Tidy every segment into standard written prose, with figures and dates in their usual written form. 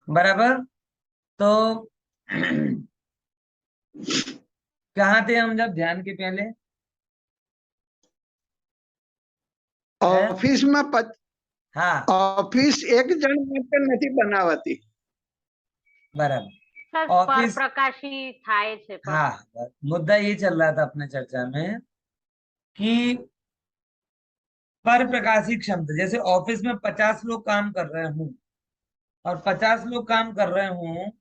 बराबर। तो कहाँ थे हम जब ध्यान के पहले? ऑफिस में हाँ ऑफिस एक जन માટે નથી બનાવતી। बराबर। पर ऑफिस, प्रकाशी थाय छे पर। हाँ मुद्दा ये चल रहा था अपने चर्चा में कि पर प्रकाशी क्षमता, जैसे ऑफिस में 50 लोग काम कर रहे हूँ और 50 लोग काम कर रहे हूँ,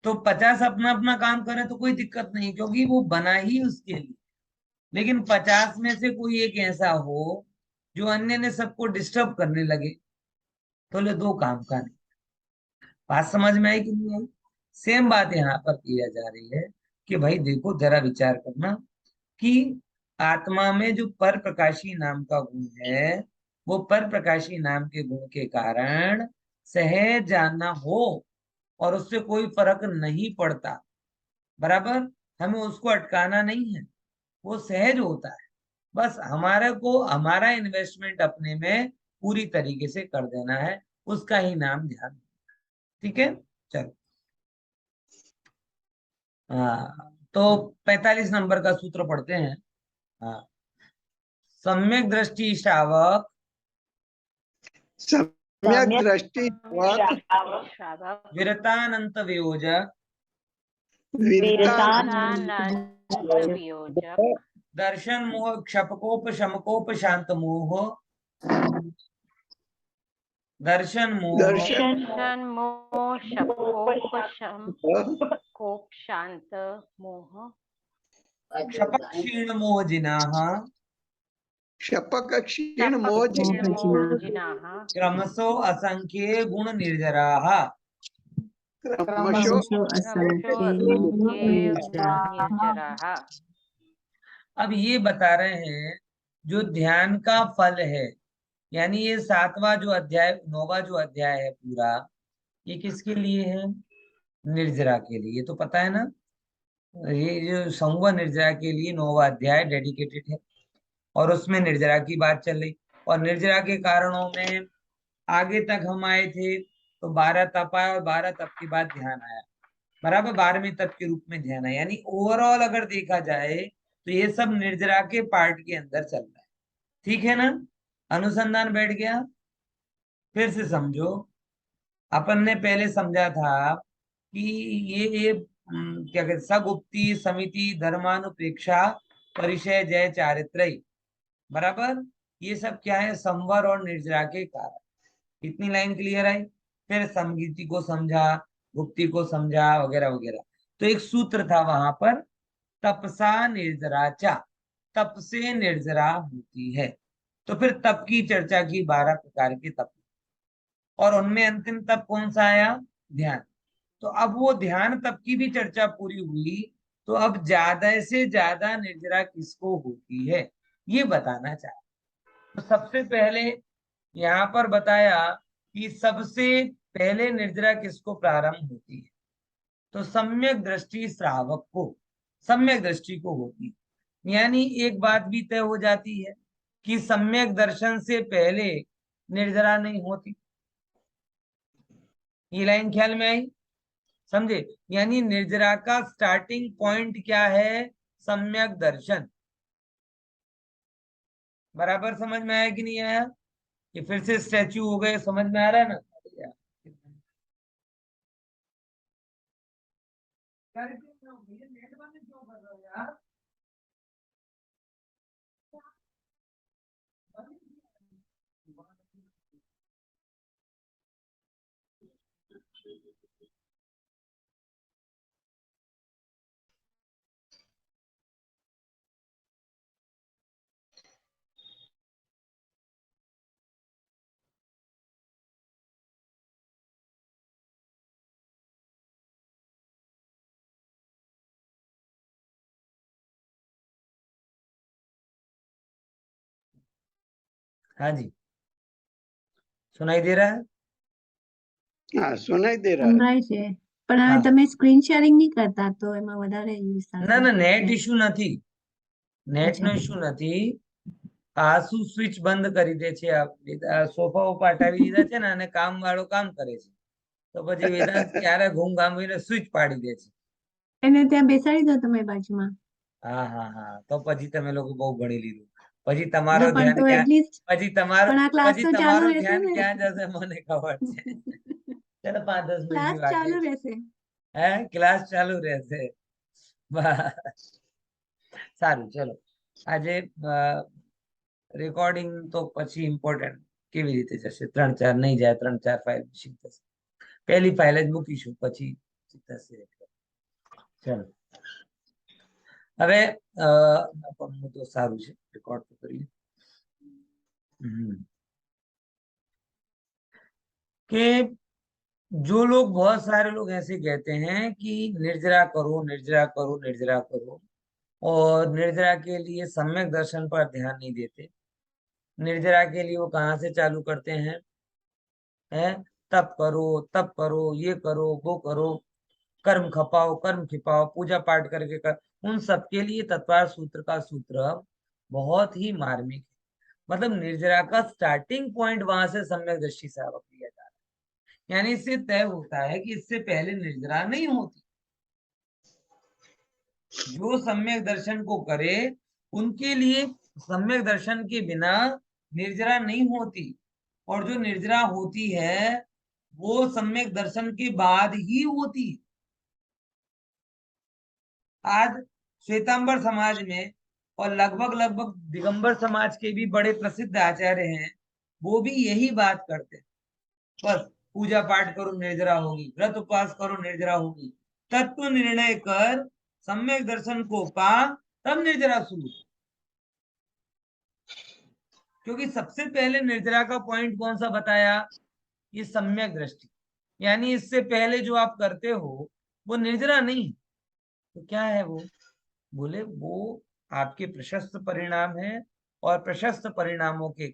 तो 50 अपना अपना काम करें तो कोई दिक्कत नहीं, क्योंकि वो बना ही उसके लिए। लेकिन 50 में से कोई एक ऐसा हो जो अन्य ने सबको डिस्टर्ब करने लगे, तो ले दो काम का नहीं। बात समझ में आई कि नहीं आई? सेम बात यहाँ पर किया जा रही है कि भाई देखो, जरा विचार करना कि आत्मा में जो पर प्रकाशी नाम का गुण है, वो पर प्रकाशी नाम के गुण के कारण सहज जानना हो और उससे कोई फर्क नहीं पड़ता। बराबर। हमें उसको अटकाना नहीं है, वो सहज होता है। बस हमारे को हमारा इन्वेस्टमेंट अपने में पूरी तरीके से कर देना है, उसका ही नाम ध्यान। ठीक है, चलो। हाँ, तो 45 नंबर का सूत्र पढ़ते हैं। हाँ, सम्यक दृष्टि श्रावक सम्यक दृष्टि श्रावक विरतानंत वियोजक वियोजक दर्शन मोह क्षपकोप शमकोप शांत मोह दर्शन मोह कोप शांत मोह क्षपक क्षीण मोह जिनाह क्षपक क्षीण मोह जिनाः क्रमशो असंख्ये गुण निर्जराः। क्रमशो निर्जराः। अब ये बता रहे हैं जो ध्यान का फल है, यानी ये 7वां जो अध्याय 9वां जो अध्याय है पूरा, ये किसके लिए है? निर्जरा के लिए। तो पता है ना, ये जो संगवा निर्जरा के लिए 9वां अध्याय डेडिकेटेड है, और उसमें निर्जरा की बात चल रही। और निर्जरा के कारणों में आगे तक हम आए थे, तो 12 तप आया और 12 तप के बाद ध्यान आया। बराबर, 12वें तप के रूप में ध्यान आया। यानी ओवरऑल अगर देखा जाए तो ये सब निर्जरा के पार्ट के अंदर चल रहा है। ठीक है ना? अनुसंधान बैठ गया? फिर से समझो। अपन ने पहले समझा था कि ये क्या कहते, सगुप्ती समिति धर्मानुपेक्षा परिचय जय चारित्र। बराबर, ये सब क्या है? संवर और निर्जरा के कारण। इतनी लाइन क्लियर आई? फिर समगीति को समझा, गुप्ती को समझा, वगैरह वगैरह। तो एक सूत्र था वहां पर, तपसा निर्जराचा, तप से निर्जरा होती है। तो फिर तप की चर्चा की, 12 प्रकार के तप, और उनमें अंतिम तप कौन सा आया? ध्यान। तो अब वो ध्यान तप की भी चर्चा पूरी हुई, तो अब ज्यादा से ज्यादा निर्जरा किसको होती है, ये बताना चाहे। तो सबसे पहले यहाँ पर बताया कि सबसे पहले निर्जरा किसको प्रारंभ होती है, तो सम्यक दृष्टि श्रावक को, सम्यक दृष्टि को होती है। यानी एक बात भी तय हो जाती है कि सम्यक दर्शन से पहले निर्जरा नहीं होती। ये लाइन ख्याल में आई? समझे? यानी निर्जरा का स्टार्टिंग पॉइंट क्या है? सम्यक दर्शन। बराबर समझ में आया कि नहीं आया? ये फिर से स्टैच्यू हो गए, समझ में आ रहा है ना? हाँ जी, सुनाई दे रहा है? हाँ सुनाई दे रहा है। છે પણ હવે हाँ, તમે સ્ક્રીન શેરિંગ નહીં કરતા તો એમાં વધારે use ના થશે. ના, નેટ ઇશ્યુ નથી, નેટ અચ્છા. નો ઇશ્યુ નથી. આસુ સ્વિચ બંધ કરી દે છે, સોફા ઉપર હટાવી દીધા છે ને, અને કામ વાળો કામ કરે છે, તો પછી વેદાંત ક્યારે ઘૂમ ઘામીને સ્વિચ પાડી દે છે. એને ત્યાં બેસાડી દો તમે બાજુમાં. હા હા હા, તો પછી તમે લોકો બહુ ભણી લીધું. પછી તમારો પણ ધ્યાન તો ક્યાં, એટલીસ્ટ પછી તમારો પણ આ ક્લાસ પછી તો ચાલુ તમારું રહેશે ધ્યાન ને. ક્યાં જશે મને ખબર છે. ચલો 5-10 મિનિટ ક્લાસ ની બાકી ચાલુ છે. રહેશે. હે, ક્લાસ ચાલુ રહેશે. સારું, ચલો આજે રેકોર્ડિંગ તો પછી ઇમ્પોર્ટન્ટ કેવી રીતે જશે, 3-4 નહીં જાય, 3-4 ફાઇલ થશે. પહેલી ફાઇલ જ મૂકીશું, પછી થશે. ચલો હવે તો સારું છે, રેકોર્ડ તો કરીએ. कि जो लोग, बहुत सारे लोग ऐसे कहते हैं कि निर्जरा करो, निर्जरा करो, निर्जरा करो, और निर्जरा के लिए सम्यक दर्शन पर ध्यान नहीं देते। निर्जरा के लिए वो कहाँ से चालू करते हैं, तप करो, तप करो, ये करो, वो करो, कर्म खपाओ, कर्म खिपाओ, पूजा पाठ करके कर। उन सबके लिए तत्वार सूत्र का सूत्र बहुत ही मार्मिक है। मतलब निर्जरा का स्टार्टिंग पॉइंट वहां से सम्यक दृष्टि से आवक लिया जा रहा है, यानी इससे तय होता है कि इससे पहले निर्जरा नहीं होती। जो सम्यक दर्शन को करे उनके लिए सम्यक दर्शन के बिना निर्जरा नहीं होती, और जो निर्जरा होती है वो सम्यक दर्शन के बाद ही होती है। आज श्वेतांबर समाज में और लगभग दिगंबर समाज के भी बड़े प्रसिद्ध आचार्य हैं, वो भी यही बात करते हैं, बस पूजा पाठ करो निर्जरा होगी, व्रत उपवास करो निर्जरा होगी, तत्व निर्णय कर सम्यक दर्शन को पा, तब निर्जरा शुरू। क्योंकि सबसे पहले निर्जरा का पॉइंट कौन सा बताया, ये सम्यक दृष्टि, यानी इससे पहले जो आप करते हो वो निर्जरा नहीं। तो क्या है वो, बोले वो आपके प्रशस्त परिणाम है, और प्रशस्त परिणामों के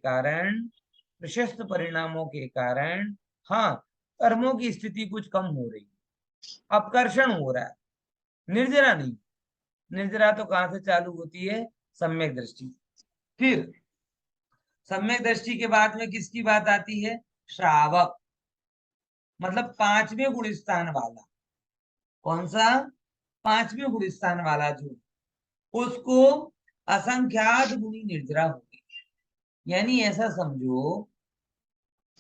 कारण हाँ, कर्मों की स्थिति कुछ कम हो रही, अपकर्षण हो रहा है, निर्जरा नहीं। निर्जरा तो कहां से चालू होती है, सम्यक दृष्टि। फिर सम्यक दृष्टि के बाद में किसकी बात आती है, श्रावक, मतलब 5वें गुण स्थान वाला। कौन सा, 5वें गुण स्थान वाला, जो उसको असंख्यात गुणी निर्जरा होगी। यानी ऐसा समझो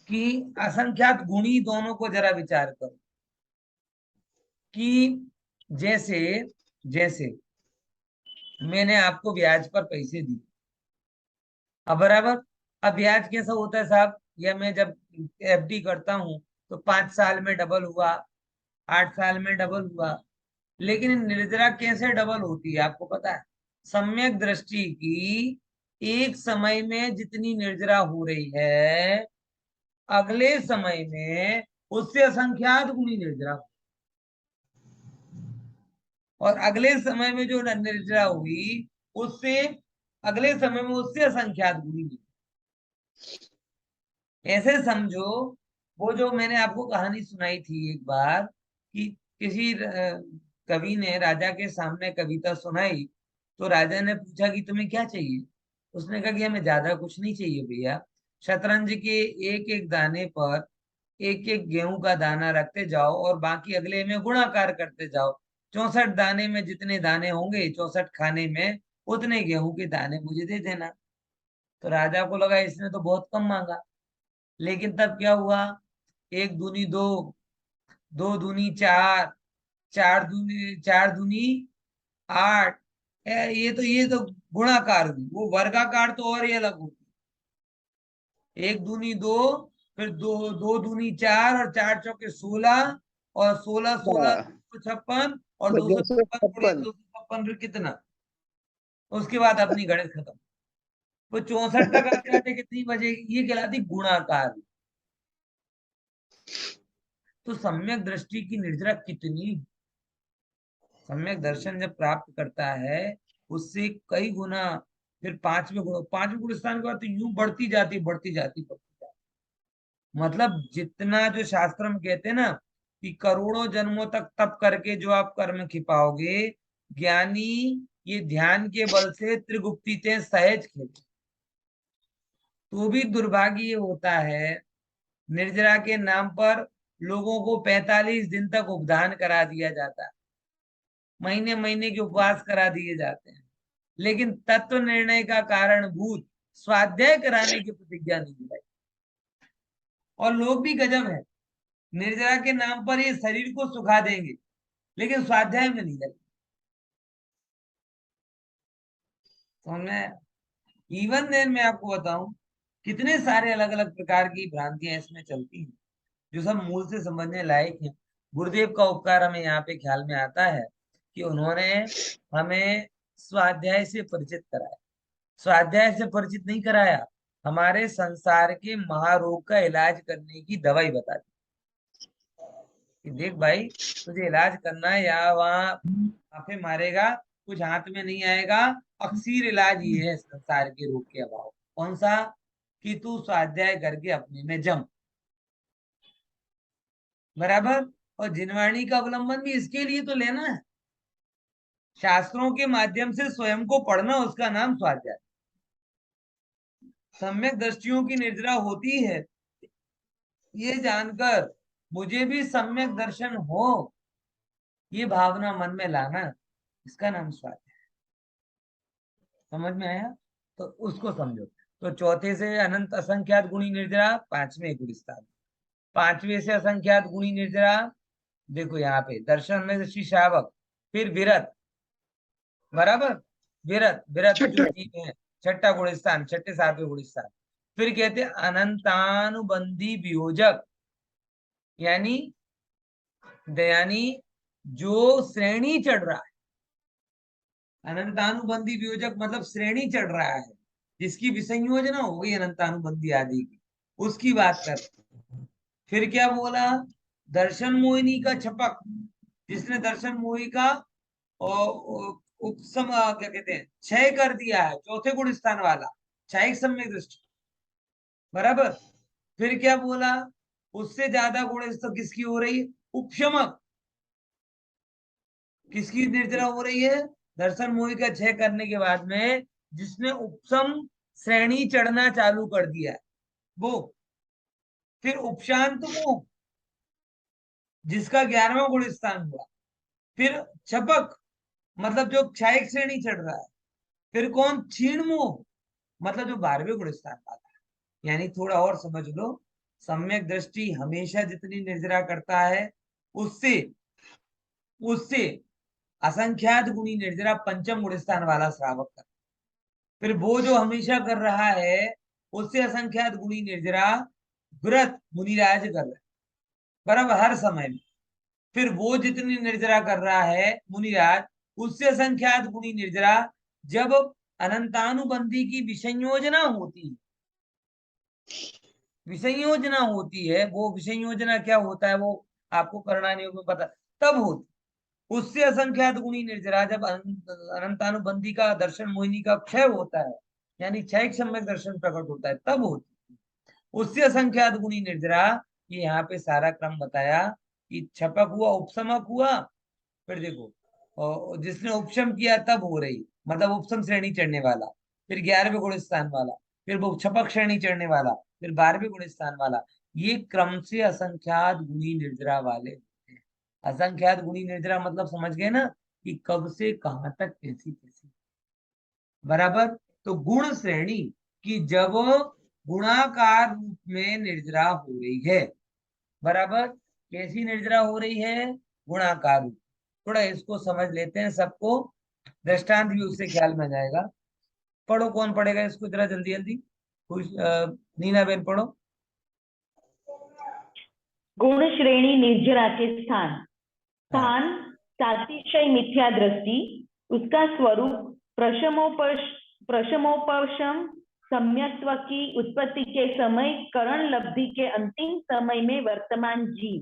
कि असंख्यात गुणी दोनों को जरा विचार करो कि जैसे जैसे मैंने आपको ब्याज पर पैसे दिए, अब बराबर, अब ब्याज कैसा होता है साहब, या मैं जब एफडी करता हूं तो 5 साल में डबल हुआ, 8 साल में डबल हुआ, लेकिन निर्जरा कैसे डबल होती है आपको पता है, सम्यक दृष्टि की एक समय में जितनी निर्जरा हो रही है, अगले समय में उससे असंख्यात गुणी निर्जरा, और अगले समय में जो निर्जरा हुई उससे अगले समय में उससे असंख्यात गुणी निर्जरा। ऐसे समझो, वो जो मैंने आपको कहानी सुनाई थी एक बार, कि किसी कवि ने राजा के सामने कविता सुनाई, तो राजा ने पूछा कि तुम्हें क्या चाहिए, उसने कहा कि हमें ज्यादा कुछ नहीं चाहिए भैया, शतरंज के एक एक दाने पर एक एक गेहूं का दाना रखते जाओ, और बाकी अगले में गुणाकार करते जाओ, 64 दाने में जितने दाने होंगे, 64 खाने में उतने गेहूं के दाने मुझे दे देना। तो राजा को लगा इसने तो बहुत कम मांगा, लेकिन तब क्या हुआ, 1 दूनी 2, 2 दूनी 4, 4 दूनी 8, ये तो गुणाकार हुई, वो वर्गाकार तो और ही अलग होती, 1 दूनी 2, फिर 2 दूनी 4, और 4 चौके 16, और 16 256, और 256 256 फिर कितना, उसके बाद अपनी गणित खत्म। वो 64 तक आते आते कितनी बचेगी, ये कहलाती गुणाकार। तो सम्यक दृष्टि की निर्जरा कितनी, सम्यक दर्शन जब प्राप्त करता है उससे कई गुना, फिर 5वें गुण स्थान के बाद तो यूं बढ़ती जाती बढ़ती जाती। मतलब जितना जो शास्त्र में कहते हैं ना कि करोड़ों जन्मों तक तप करके जो आप कर्म खिपाओगे, ज्ञानी ये ध्यान के बल से त्रिगुप्ती ते सहज खेल, तो भी दुर्भाग्य ये होता है, निर्जरा के नाम पर लोगों को 45 दिन तक उपदान करा दिया जाता है, महीने महीने के उपवास करा दिए जाते हैं, लेकिन तत्व निर्णय का कारणभूत स्वाध्याय कराने की प्रतिज्ञा नहीं दिलाई। और लोग भी गजब है, निर्जरा के नाम पर ये शरीर को सुखा देंगे लेकिन स्वाध्याय में नहीं लगे। तो मैं इवन देन मैं आपको बताऊं, कितने सारे अलग अलग प्रकार की भ्रांतियां इसमें चलती हैं जो सब मूल से समझने लायक है। गुरुदेव का उपकार हमें यहाँ पे ख्याल में आता है कि उन्होंने हमें स्वाध्याय से परिचित कराया। स्वाध्याय से परिचित नहीं कराया, हमारे संसार के महारोग का इलाज करने की दवाई बता दी कि देख भाई, तुझे इलाज करना है, या वहां आफे मारेगा, कुछ हाथ में नहीं आएगा। अक्सर इलाज ये है संसार के रोग के अभाव। कौन सा? कि तू स्वाध्याय करके अपने में जम। बराबर। और जिनवाणी का अवलंबन भी इसके लिए तो लेना है, शास्त्रों के माध्यम से स्वयं को पढ़ना, उसका नाम स्वाध्याय। सम्यक दृष्टियों की निर्जरा होती है ये जानकर मुझे भी सम्यक दर्शन हो, ये भावना मन में लाना, इसका नाम स्वाध्याय। समझ में आया? तो उसको समझो। तो चौथे से अनंत असंख्यात गुणी निर्जरा, पांचवें गुण स्थान। पांचवे से असंख्यात गुणी निर्जरा, देखो यहाँ पे दर्शन में श्री श्रावक, फिर विरत। बराबर। विरत, विरत जो तीन है, छठा गुण स्थान, छठे सातवें गुण स्थान। फिर कहते अनंतानुबंधी वियोजक, यानी जो श्रेणी चढ़ रहा है। अनंतानुबंधी वियोजक मतलब श्रेणी चढ़ रहा है, जिसकी विसंयोजना हो गई अनंतानुबंधी आदि की, उसकी बात कर। फिर क्या बोला? दर्शन मोहिनी का छपक, जिसने दर्शन मोही का उपसम क्या कहते हैं, क्षय कर दिया है, चौथे गुण स्थान वाला, क्षयिक सम्यक दृष्टि। बराबर। फिर क्या बोला? उससे ज्यादा गुण तो किसकी हो रही है? उपशमक। किसकी निर्जरा हो रही है? दर्शन मोही का क्षय करने के बाद में जिसने उपसम श्रेणी चढ़ना चालू कर दिया है वो। फिर उपशांत मोह, जिसका 11वां गुण स्थान हुआ। फिर छपक, मतलब जो क्षयिक श्रेणी चढ़ रहा है। फिर कौन? क्षीण मोह, मतलब जो 12वें गुण स्थान पाता है। यानी थोड़ा और समझ लो, सम्यक दृष्टि हमेशा जितनी निर्जरा करता है उससे उससे असंख्यात गुणी निर्जरा पंचम गुण स्थान वाला श्रावक कर। फिर वो जो हमेशा कर रहा है उससे असंख्यात गुणी निर्जरा व्रत मुनिराज कर रहा है, बराबर, हर समय में। फिर वो जितनी निर्जरा कर रहा है मुनिराज, उससे असंख्यात गुणी निर्जरा जब अनंतानुबंधी की विसंयोजना होती है। विसंयोजना होती है, वो विसंयोजना क्या होता है वो आपको करना नहीं होगा पता, तब होती। उससे असंख्यात गुणी निर्जरा जब अनंतानुबंधी का दर्शन मोहिनी का क्षय होता है, यानी क्षय सम्यक दर्शन प्रकट होता है, तब होती। उससे असंख्यात गुणी निर्जरा, ये यहाँ पे सारा क्रम बताया कि छपक हुआ, उपसमक हुआ, फिर देखो और जिसने उपशम किया तब हो रही, मतलब उपसम श्रेणी चढ़ने वाला, फिर 11वें गुण स्थान वाला, फिर वो छपक श्रेणी चढ़ने वाला, फिर 12वें गुण स्थान वाला। ये क्रम से असंख्यात गुणी निर्जरा वाले होते हैं। असंख्यात गुणी निर्जरा मतलब समझ गए ना कि कब से कहां तक, कैसी कैसी। बराबर। तो गुण श्रेणी की जब गुणाकार रूप में निर्जरा हो रही है। बराबर। कैसी निर्जरा हो रही है? गुणाकार रूप। थोड़ा इसको समझ लेते हैं, सबको दृष्टांत भी उससे ख्याल में जाएगा। पढ़ो, कौन पढ़ेगा इसको जरा जल्दी जल्दी? नीना बेन पढ़ो। गुण श्रेणी निर्जरा के स्थान। स्थान सातिशय मिथ्या दृष्टि, उसका स्वरूप प्रशमोपशम सम्यक्त्व की उत्पत्ति के समय, करण लब्धि के अंतिम समय में वर्तमान जीव।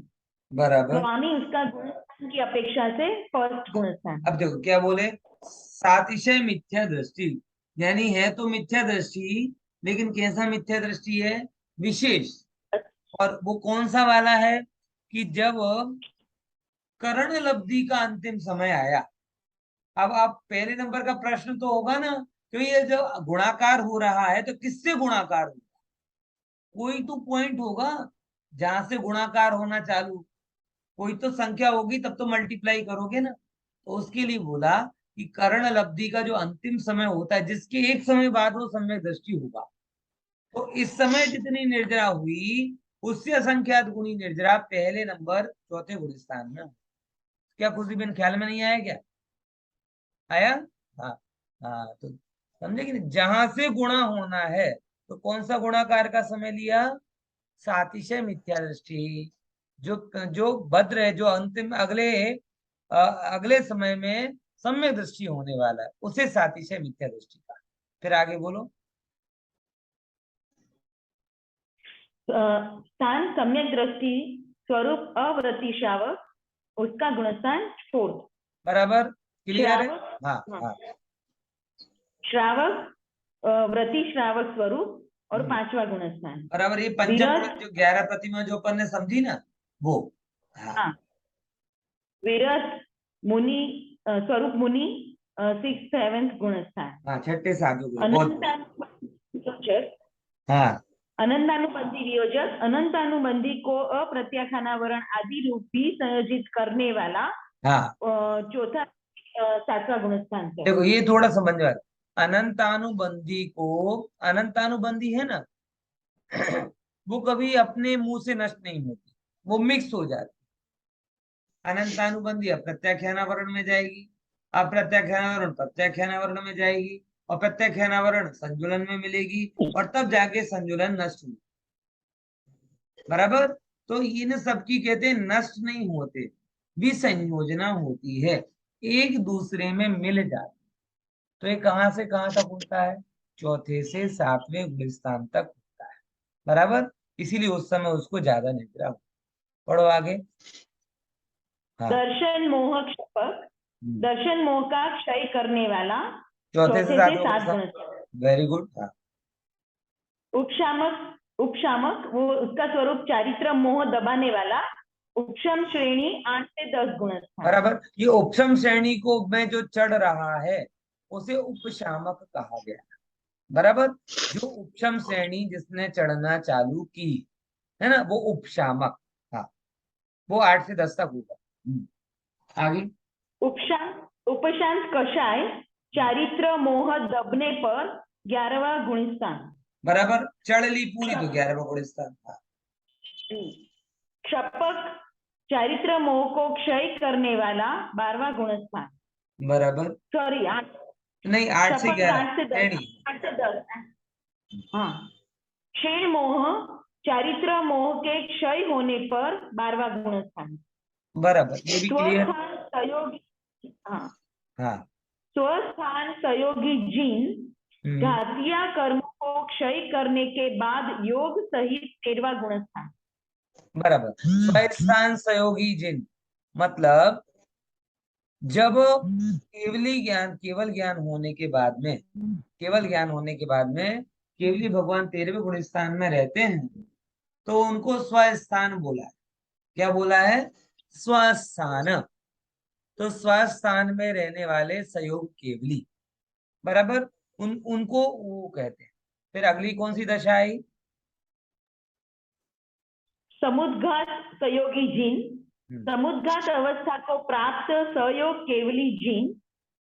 बराबर। स्वामी उसका गुण की अपेक्षा से फर्स्ट गुण स्थान। अब देखो क्या बोले, सातिशय मिथ्या दृष्टि, यानी है तो मिथ्या दृष्टि, लेकिन कैसा मिथ्या दृष्टि है? विशेष। और वो कौन सा वाला है? कि जब करण लब्धि का अंतिम समय आया। अब आप पहले नंबर का प्रश्न तो होगा ना, तो ये जो गुणाकार हो रहा है तो किससे गुणाकार होगा? कोई तो पॉइंट होगा जहां से गुणाकार होना चालू, कोई तो संख्या होगी, तब तो मल्टीप्लाई करोगे ना। तो उसके लिए बोला कि कर्ण लब्धि का जो अंतिम समय होता है, जिसके एक समय बाद वो सम्यक दृष्टि होगा, तो इस समय जितनी निर्जरा हुई उससे असंख्यात गुणी निर्जरा पहले नंबर चौथे गुण स्थान में। क्या खुशी बिन ख्याल में नहीं आया क्या? आया? हाँ। हाँ, तो समझे कि नहीं? जहां से गुणा होना है तो कौन सा गुणाकार का समय लिया? सातिशय मिथ्या दृष्टि। जो जो भद्र है, जो अंतिम अगले समय में सम्यक दृष्टि होने वाला है, उसे सातिशय मिथ्या दृष्टि का। फिर आगे बोलो। स्थान सम्यक दृष्टि स्वरूप अवृत्ति श्रावक, उसका गुणस्थान फोर्थ। बराबर, क्लियर है? श्रावक, हाँ हाँ। श्रावक व्रति श्रावक स्वरूप और पांचवा गुणस्थान। बराबर, ये पंचम गुण विरत, जो 11 प्रतिमा जो अपन ने समझी ना, वो। हाँ, विरत मुनि स्वरूप मुनि 6th 7th गुणस्थान। हाँ, छठे सातवें गुण। बहुत बढ़िया। अनंतानुबंधी, हाँ अनंतानुबंधी वियोजक, अनंतानुबंधी को अप्रत्याख्यानावरण आदि रूप भी संयोजित करने वाला हाँ, चौथा 7वां गुणस्थान है। देखो ये थोड़ा समझ में आ रहा। अनंतानुबंधी को, अनंतानुबंधी है ना, वो कभी अपने मुंह से नष्ट नहीं होती, वो मिक्स हो जाती। अनंतानुबंधी अप्रत्याख्यानावरण में जाएगी, अप्रत्याख्यानावरण प्रत्याख्यानावरण में जाएगी, और प्रत्याख्यानावरण संजुलन में मिलेगी, और तब जाके संजुलन नष्ट हुई। बराबर, तो इन सबकी कहते हैं नष्ट नहीं होते, विसंयोजना होती है, एक दूसरे में मिल जाते। तो ये कहां से कहां तक होता है? चौथे से सातवें गुण स्थान तक होता है। बराबर, इसीलिए उस समय उसको ज्यादा निद्रा हो। पढ़ो आगे। हाँ। दर्शन मोह क्षपक, दर्शन मोह का क्षय करने वाला चौथे से सात सातवें गुण। Very good. हाँ। उपशामक, उपशामक वो उसका स्वरूप चारित्र मोह दबाने वाला, उपशम श्रेणी 8 से 10 गुण। बराबर, ये उपशम श्रेणी को में जो चढ़ रहा है उसे उपशामक कहा गया। बराबर, जो उपशम श्रेणी जिसने चढ़ना चालू की है ना, वो उपशामक। हाँ, वो 8 से 10 तक होगा। आगे। उपशांत कषाय चारित्र मोह दबने पर 11वां गुणस्थान। बराबर, चढ़ ली पूरी तो 11वां गुणस्थान। क्षपक चारित्र मोह को क्षय करने वाला 12वां गुणस्थान। बराबर, सॉरी 8 नहीं 8 से 11 श्रेणी। 8 से 10। हाँ, क्षीण मोह चारित्र मोह के क्षय होने पर 12वां गुणस्थान। बराबर, ये भी क्लियर। सहयोगी, हाँ हाँ, स्वस्थान सहयोगी जीन घातिया कर्म को क्षय करने के बाद योग सहित 13वां गुणस्थान। बराबर, स्वस्थान सहयोगी जिन मतलब जब केवल ज्ञान होने के बाद में, केवली भगवान 13वें गुण स्थान में रहते हैं, तो उनको स्वस्थान बोला है। क्या बोला है? स्वस्थान। तो स्वस्थान में रहने वाले सहयोग केवली, बराबर, उनको वो कहते हैं। फिर अगली कौन सी दशा आई? समुद्घात सहयोगी जीन, समुद्घात अवस्था को प्राप्त सहयोग केवली जीन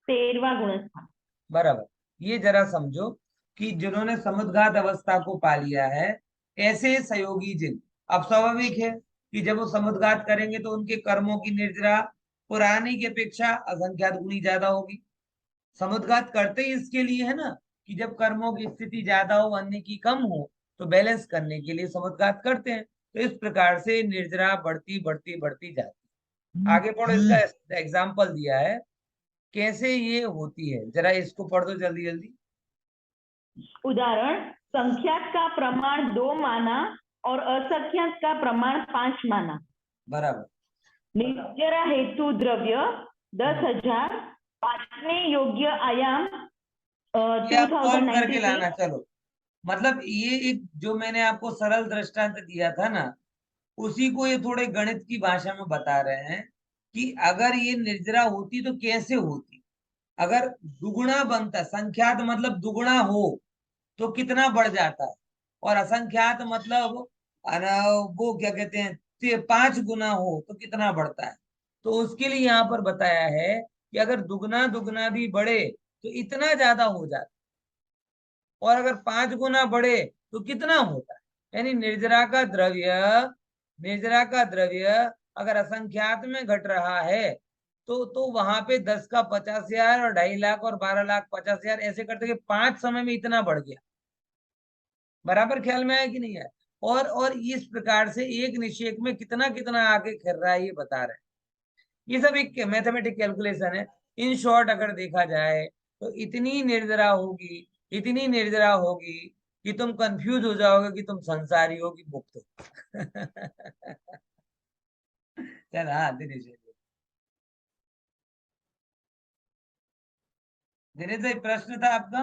13वां गुणस्थान। बराबर, ये जरा समझो कि जिन्होंने समुद्घात अवस्था को पा लिया है, ऐसे सहयोगी जिन, अब स्वाभाविक है कि जब वो समुद्घात करेंगे तो उनके कर्मों की निर्जरा पुराने की अपेक्षा असंख्यात गुनी ज्यादा होगी। समुद्घात करते ही इसके लिए है ना, कि जब कर्मों की स्थिति ज्यादा हो, अन्य की कम हो, तो बैलेंस करने के लिए समुद्घात करते हैं। तो इस प्रकार से निर्जरा बढ़ती बढ़ती बढ़ती जाती। आगे पढ़ो, इसका एग्जाम्पल दिया है कैसे ये होती है, जरा इसको पढ़ दो जल्दी जल्दी। उदाहरण, संख्यात का प्रमाण 2 माना और असंख्यात का प्रमाण 5 माना। बराबर, निर्जरा हेतु द्रव्य 10,000, पाठने योग्य आयाम ये आप सॉल्व करके 2093। लाना। चलो, मतलब ये एक जो मैंने आपको सरल दृष्टांत दिया था ना, उसी को ये थोड़े गणित की भाषा में बता रहे हैं कि अगर ये निर्जरा होती तो कैसे होती। अगर दुगुना बनता, संख्यात मतलब दुगुना हो, तो कितना बढ़ जाता है, और असंख्यात मतलब वो क्या कहते हैं 5 गुना हो तो कितना बढ़ता है। तो उसके लिए यहाँ पर बताया है कि अगर दुगना दुगना भी बढ़े तो इतना ज्यादा हो जाता है, और अगर 5 गुना बढ़े तो कितना होता है। यानी निर्जरा का द्रव्य अगर असंख्यात में घट रहा है तो वहां पे 10 का 50,000 और 2.5 लाख और 12 लाख 50,000 ऐसे करते 5 समय में इतना बढ़ गया। बराबर ख्याल में आया कि नहीं आया। और इस प्रकार से एक निषेक में कितना कितना आगे कर रहा है ये बता रहे हैं। ये सब एक मैथमेटिक कैलकुलेशन है। इन शॉर्ट अगर देखा जाए तो इतनी निर्जरा होगी कि तुम कंफ्यूज हो जाओगे कि तुम संसारी हो कि मुक्त हो। चल हाँ दिनेश भाई प्रश्न था आपका।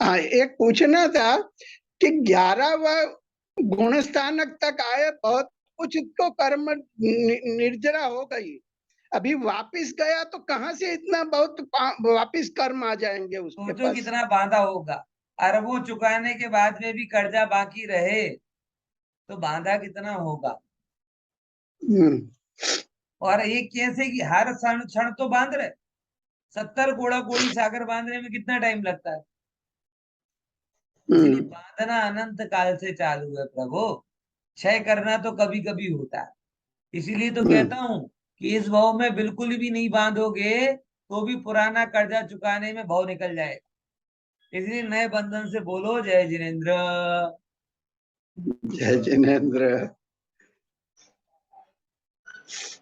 हाँ, एक पूछना था कि 11वां गुण स्थानक तक आए, बहुत कुछ तो कर्म निर्जरा हो गई, अभी वापिस गया तो कहाँ से इतना बहुत वापिस कर्म आ जाएंगे उसके सोचो पास। कितना बांधा होगा। अरबों चुकाने के बाद में भी कर्जा बाकी रहे तो बांधा कितना होगा। और एक कैसे कि हर क्षण क्षण तो बांध रहे, 70 कोड़ा कोड़ी सागर बांधने में कितना टाइम लगता है। इसलिए बांधना अनंत काल से चालू है प्रभु, क्षय करना तो कभी कभी होता है। इसीलिए तो कहता हूं कि इस भाव में बिल्कुल भी नहीं बांधोगे तो भी पुराना कर्जा चुकाने में भाव निकल जाएगा। इसलिए नए बंधन से बोलो जय जिनेन्द्र। जय जिनेन्द्र।